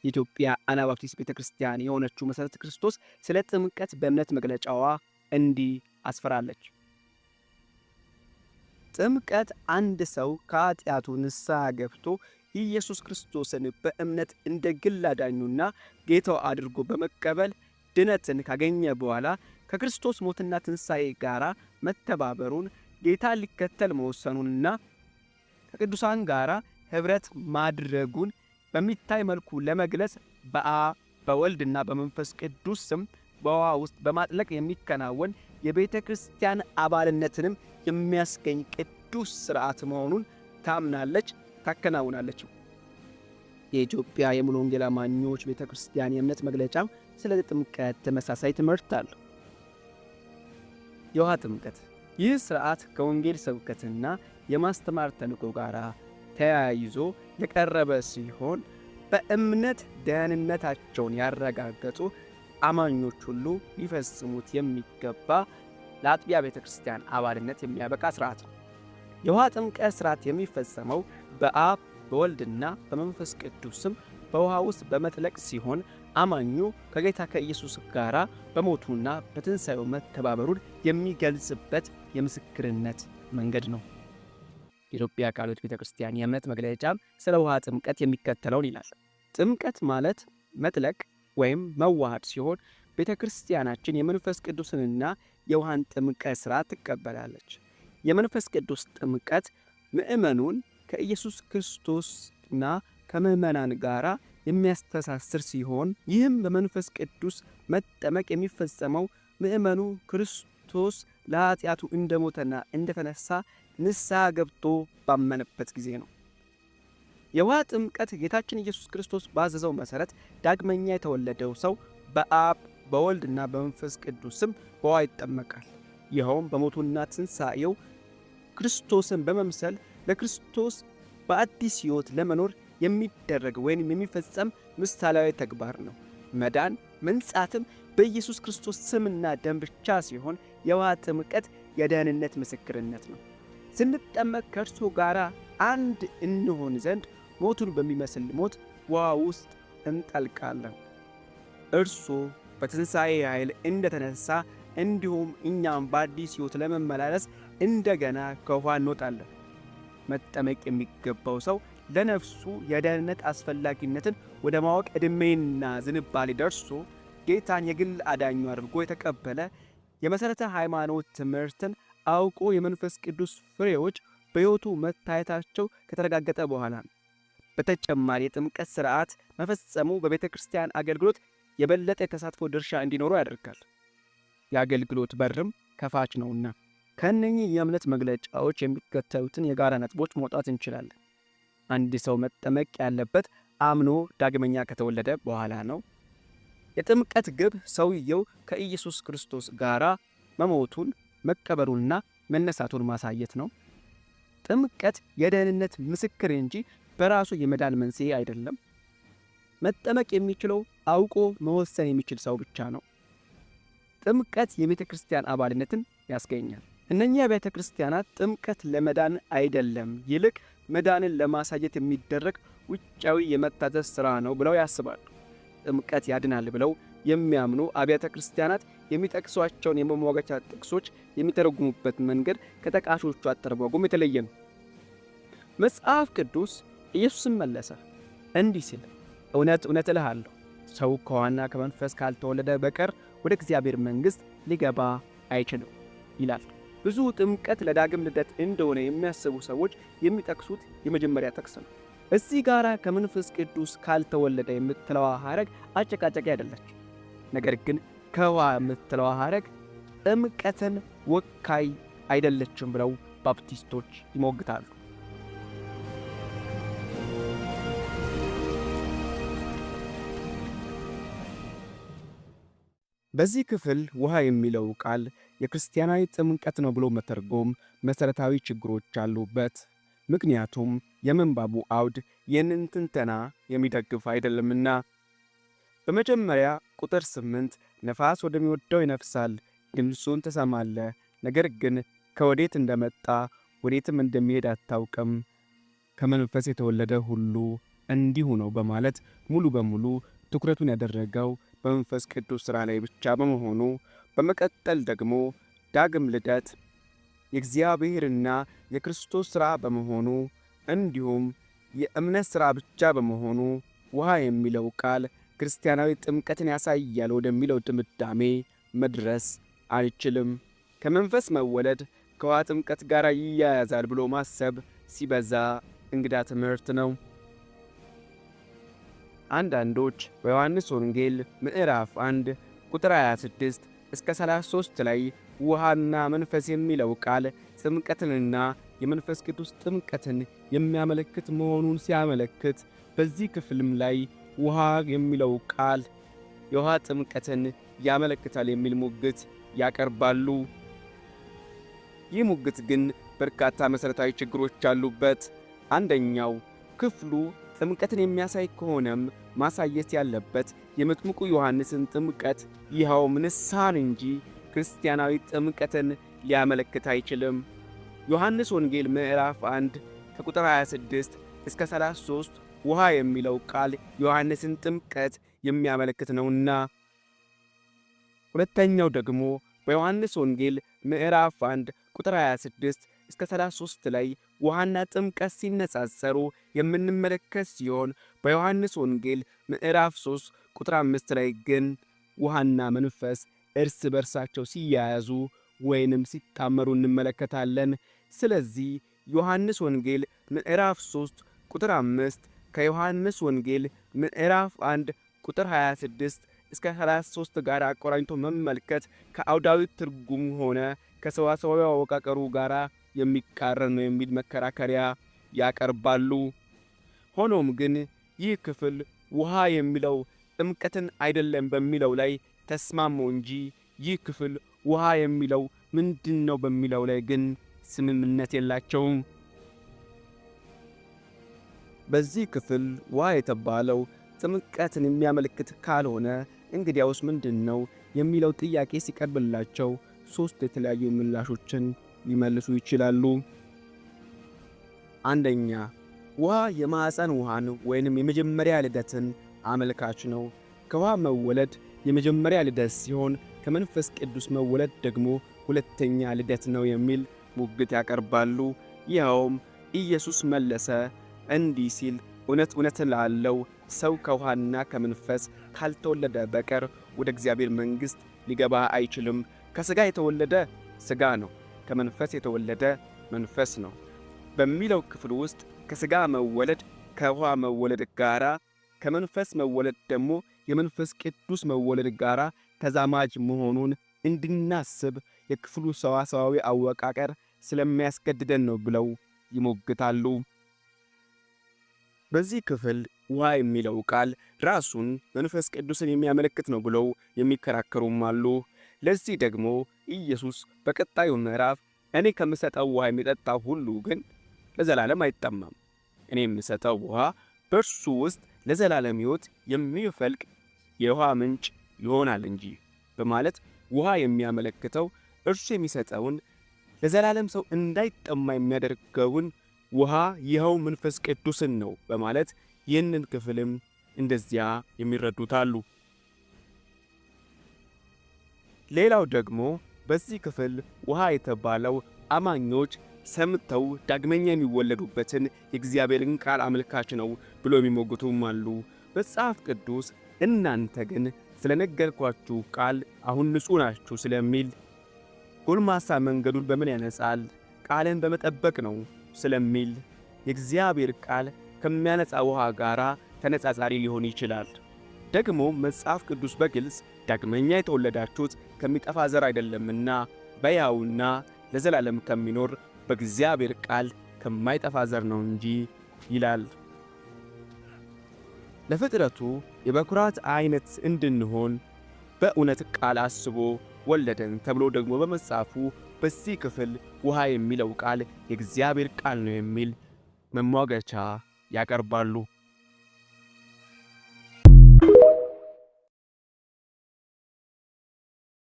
የኢትዮጵያ አናባፕቲስት ቤተክርስቲያን የሆነችው መሠረተ ክርስቶስ ስለ ጥምቀት በእምነት መግለጫዋ እንዲህ አስፈራለች። ጥምቀት አንድ ሰው ከኃጢአቱ ንስሐ ገብቶ ኢየሱስ ክርስቶስን በእምነት እንደ ግል አዳኙና ጌታው አድርጎ በመቀበል ድነትን ካገኘ በኋላ ከክርስቶስ ሞትና ትንሣኤ ጋር መተባበሩን፣ ጌታን ሊከተል መወሰኑንና ከቅዱሳን ጋር ኅብረት ማድረጉን በሚታይ መልኩ ለመግለጽ በአብ በወልድና በመንፈስ ቅዱስ ስም በውሃ ውስጥ በማጥለቅ የሚከናወን የቤተ ክርስቲያን አባልነትንም የሚያስገኝ ቅዱስ ሥርዓት መሆኑን ታምናለች፣ ታከናውናለች። የኢትዮጵያ የሙሉ ወንጌል አማኞች ቤተ ክርስቲያን የእምነት መግለጫም ስለ ጥምቀት ተመሳሳይ ትምህርት አለው። የውሃ ጥምቀት ይህ ሥርዓት ከወንጌል ስብከትና የማስተማር ተልዕኮ ጋር ተያይዞ የቀረበ ሲሆን በእምነት ደህንነታቸውን ያረጋገጡ አማኞች ሁሉ ሊፈጽሙት የሚገባ ለአጥቢያ ቤተ ክርስቲያን አባልነት የሚያበቃ ሥርዓት ነው። የውሃ ጥምቀት ሥርዓት የሚፈጸመው በአብ በወልድና በመንፈስ ቅዱስ ስም በውሃ ውስጥ በመጥለቅ ሲሆን አማኙ ከጌታ ከኢየሱስ ጋር በሞቱና በትንሣኤው መተባበሩን የሚገልጽበት የምስክርነት መንገድ ነው። የኢትዮጵያ ቃልዮት ቤተ ክርስቲያን የእምነት መግለጫም ስለ ውሃ ጥምቀት የሚከተለውን ይላል። ጥምቀት ማለት መጥለቅ ወይም መዋሃድ ሲሆን ቤተ ክርስቲያናችን የመንፈስ ቅዱስንና የውሃን ጥምቀት ሥርዓት ትቀበላለች። የመንፈስ ቅዱስ ጥምቀት ምእመኑን ከኢየሱስ ክርስቶስና ከምእመናን ጋር የሚያስተሳስር ሲሆን ይህም በመንፈስ ቅዱስ መጠመቅ የሚፈጸመው ምእመኑ ክርስቶስ ለኃጢአቱ እንደሞተና እንደተነሳ ንስሐ ገብቶ ባመነበት ጊዜ ነው። የውሃ ጥምቀት ጌታችን ኢየሱስ ክርስቶስ ባዘዘው መሠረት ዳግመኛ የተወለደው ሰው በአብ በወልድና በመንፈስ ቅዱስ ስም በውሃ ይጠመቃል። ይኸውም በሞቱና ትንሣኤው ክርስቶስን በመምሰል ለክርስቶስ በአዲስ ሕይወት ለመኖር የሚደረግ ወይም የሚፈጸም ምሳሌያዊ ተግባር ነው። መዳን መንጻትም በኢየሱስ ክርስቶስ ስምና ደም ብቻ ሲሆን የውሃ ጥምቀት የደህንነት ምስክርነት ነው። ስንጠመቅ ከእርሱ ጋር አንድ እንሆን ዘንድ ሞቱን በሚመስል ሞት ውሃ ውስጥ እንጠልቃለን። እርሱ በትንሣኤ ኃይል እንደተነሳ እንዲሁም እኛም በአዲስ ሕይወት ለመመላለስ እንደገና ከውሃ እንወጣለን። መጠመቅ የሚገባው ሰው ለነፍሱ የደህንነት አስፈላጊነትን ወደ ማወቅ ዕድሜና ዝንባሌ ደርሶ ጌታን የግል አዳኙ አድርጎ የተቀበለ የመሠረተ ሃይማኖት ትምህርትን አውቆ የመንፈስ ቅዱስ ፍሬዎች በሕይወቱ መታየታቸው ከተረጋገጠ በኋላ ነው። በተጨማሪ የጥምቀት ሥርዓት መፈጸሙ በቤተ ክርስቲያን አገልግሎት የበለጠ የተሳትፎ ድርሻ እንዲኖሩ ያደርጋል። የአገልግሎት በርም ከፋች ነውና ከእነኚህ የእምነት መግለጫዎች የሚከተሉትን የጋራ ነጥቦች መውጣት እንችላለን። አንድ ሰው መጠመቅ ያለበት አምኖ ዳግመኛ ከተወለደ በኋላ ነው። የጥምቀት ግብ ሰውየው ከኢየሱስ ክርስቶስ ጋር መሞቱን መቀበሩንና መነሳቱን ማሳየት ነው። ጥምቀት የደህንነት ምስክር እንጂ በራሱ የመዳን መንስኤ አይደለም። መጠመቅ የሚችለው አውቆ መወሰን የሚችል ሰው ብቻ ነው። ጥምቀት የቤተ ክርስቲያን አባልነትን ያስገኛል። እነኛ ቤተ ክርስቲያናት ጥምቀት ለመዳን አይደለም፣ ይልቅ መዳንን ለማሳየት የሚደረግ ውጫዊ የመታዘዝ ሥራ ነው ብለው ያስባሉ። ጥምቀት ያድናል ብለው የሚያምኑ አብያተ ክርስቲያናት የሚጠቅሷቸውን የመሟገቻ ጥቅሶች የሚተረጉሙበት መንገድ ከጠቃሾቹ አተረጓጎም የተለየ ነው። መጽሐፍ ቅዱስ ኢየሱስም መለሰ እንዲህ ሲል፣ እውነት እውነት እልሃለሁ ሰው ከውኃና ከመንፈስ ካልተወለደ በቀር ወደ እግዚአብሔር መንግሥት ሊገባ አይችልም ይላል። ብዙ ጥምቀት ለዳግም ልደት እንደሆነ የሚያስቡ ሰዎች የሚጠቅሱት የመጀመሪያ ጥቅስ ነው። እዚህ ጋር ከመንፈስ ቅዱስ ካልተወለደ የምትለዋ ሐረግ አጨቃጨቂ አይደለች። ነገር ግን ከውኃ የምትለዋ ሐረግ ጥምቀትን ወካይ አይደለችም ብለው ባፕቲስቶች ይሞግታሉ። በዚህ ክፍል ውኃ የሚለው ቃል የክርስቲያናዊ ጥምቀት ነው ብሎ መተርጎም መሠረታዊ ችግሮች አሉበት። ምክንያቱም የምንባቡ አውድ ይህንን ትንተና የሚደግፍ አይደለምና። በመጀመሪያ ቁጥር 8 ነፋስ ወደሚወደው ይነፍሳል፣ ድምፁን ትሰማለህ፣ ነገር ግን ከወዴት እንደመጣ ወዴትም እንደሚሄድ አታውቅም። ከመንፈስ የተወለደ ሁሉ እንዲሁ ነው በማለት ሙሉ በሙሉ ትኩረቱን ያደረገው በመንፈስ ቅዱስ ሥራ ላይ ብቻ በመሆኑ፣ በመቀጠል ደግሞ ዳግም ልደት የእግዚአብሔርና የክርስቶስ ሥራ በመሆኑ እንዲሁም የእምነት ሥራ ብቻ በመሆኑ ውሃ የሚለው ቃል ክርስቲያናዊ ጥምቀትን ያሳያል ወደሚለው ድምዳሜ መድረስ አይችልም። ከመንፈስ መወለድ ከውሃ ጥምቀት ጋር ይያያዛል ብሎ ማሰብ ሲበዛ እንግዳ ትምህርት ነው። አንዳንዶች በዮሐንስ ወንጌል ምዕራፍ 1 ቁጥር 26 እስከ 33 ላይ ውሃና መንፈስ የሚለው ቃል ጥምቀትንና የመንፈስ ቅዱስ ጥምቀትን የሚያመለክት መሆኑን ሲያመለክት፣ በዚህ ክፍልም ላይ ውሃ የሚለው ቃል የውሃ ጥምቀትን ያመለክታል የሚል ሙግት ያቀርባሉ። ይህ ሙግት ግን በርካታ መሠረታዊ ችግሮች አሉበት። አንደኛው ክፍሉ ጥምቀትን የሚያሳይ ከሆነም ማሳየት ያለበት የመጥምቁ ዮሐንስን ጥምቀት ይኸውም ንስሐን እንጂ ክርስቲያናዊ ጥምቀትን ሊያመለክት አይችልም። ዮሐንስ ወንጌል ምዕራፍ 1 ከቁጥር 26 እስከ 33 ውሃ የሚለው ቃል ዮሐንስን ጥምቀት የሚያመለክት ነውና። ሁለተኛው ደግሞ በዮሐንስ ወንጌል ምዕራፍ 1 ቁጥር 26 እስከ 33 ላይ ውሃና ጥምቀት ሲነጻጸሩ የምንመለከት ሲሆን፣ በዮሐንስ ወንጌል ምዕራፍ 3 ቁጥር 5 ላይ ግን ውሃና መንፈስ እርስ በርሳቸው ሲያያዙ ወይንም ሲጣመሩ እንመለከታለን። ስለዚህ ዮሐንስ ወንጌል ምዕራፍ 3 ቁጥር 5 ከዮሐንስ ወንጌል ምዕራፍ 1 ቁጥር 26 እስከ 33 ጋር አቆራኝቶ መመልከት ከአውዳዊ ትርጉም ሆነ ከሰዋሰዋዊ አወቃቀሩ ጋር የሚቃረን ነው የሚል መከራከሪያ ያቀርባሉ። ሆኖም ግን ይህ ክፍል ውሃ የሚለው ጥምቀትን አይደለም በሚለው ላይ ተስማሙ እንጂ ይህ ክፍል ውሃ የሚለው ምንድን ነው በሚለው ላይ ግን ስምምነት የላቸውም። በዚህ ክፍል ውሃ የተባለው ጥምቀትን የሚያመለክት ካልሆነ እንግዲያውስ ምንድን ነው የሚለው ጥያቄ ሲቀርብላቸው ሦስት የተለያዩ ምላሾችን ሊመልሱ ይችላሉ። አንደኛ፣ ውሃ የማዕፀን ውሃን ወይንም የመጀመሪያ ልደትን አመልካች ነው። ከውሃ መወለድ የመጀመሪያ ልደት ሲሆን ከመንፈስ ቅዱስ መወለድ ደግሞ ሁለተኛ ልደት ነው የሚል ሙግት ያቀርባሉ። ይኸውም ኢየሱስ መለሰ እንዲህ ሲል፣ እውነት እውነት እላለሁ ሰው ከውሃና ከመንፈስ ካልተወለደ በቀር ወደ እግዚአብሔር መንግሥት ሊገባ አይችልም። ከሥጋ የተወለደ ሥጋ ነው፣ ከመንፈስ የተወለደ መንፈስ ነው በሚለው ክፍል ውስጥ ከሥጋ መወለድ ከውሃ መወለድ ጋራ፣ ከመንፈስ መወለድ ደግሞ የመንፈስ ቅዱስ መወለድ ጋራ ተዛማጅ መሆኑን እንድናስብ የክፍሉ ሰዋሰዋዊ አወቃቀር ስለሚያስገድደን ነው ብለው ይሞግታሉ። በዚህ ክፍል ውሃ የሚለው ቃል ራሱን መንፈስ ቅዱስን የሚያመለክት ነው ብለው የሚከራከሩም አሉ። ለዚህ ደግሞ ኢየሱስ በቀጣዩ ምዕራፍ እኔ ከምሰጠው ውሃ የሚጠጣ ሁሉ ግን ለዘላለም አይጠማም፣ እኔ የምሰጠው ውሃ በእርሱ ውስጥ ለዘላለም ሕይወት የሚፈልቅ የውሃ ምንጭ ይሆናል እንጂ በማለት ውሃ የሚያመለክተው እርሱ የሚሰጠውን ለዘላለም ሰው እንዳይጠማ የሚያደርገውን ውሃ ይኸው መንፈስ ቅዱስን ነው በማለት ይህንን ክፍልም እንደዚያ የሚረዱት አሉ። ሌላው ደግሞ በዚህ ክፍል ውሃ የተባለው አማኞች ሰምተው ዳግመኛ የሚወለዱበትን የእግዚአብሔርን ቃል አመልካች ነው ብሎ የሚሞግቱም አሉ። መጽሐፍ ቅዱስ እናንተ ግን ስለነገርኳችሁ ቃል አሁን ንጹሕ ናችሁ ስለሚል፣ ጎልማሳ መንገዱን በምን ያነጻል? ቃልን በመጠበቅ ነው ስለሚል የእግዚአብሔር ቃል ከሚያነጻ ውሃ ጋር ተነጻጻሪ ሊሆን ይችላል። ደግሞ መጽሐፍ ቅዱስ በግልጽ ዳግመኛ የተወለዳችሁት ከሚጠፋ ዘር አይደለምና በሕያውና ለዘላለም ከሚኖር በእግዚአብሔር ቃል ከማይጠፋ ዘር ነው እንጂ ይላል። ለፍጥረቱ የበኩራት አይነት እንድንሆን በእውነት ቃል አስቦ ወለደን ተብሎ ደግሞ በመጽሐፉ በዚህ ክፍል ውሃ የሚለው ቃል የእግዚአብሔር ቃል ነው የሚል መሟገቻ ያቀርባሉ።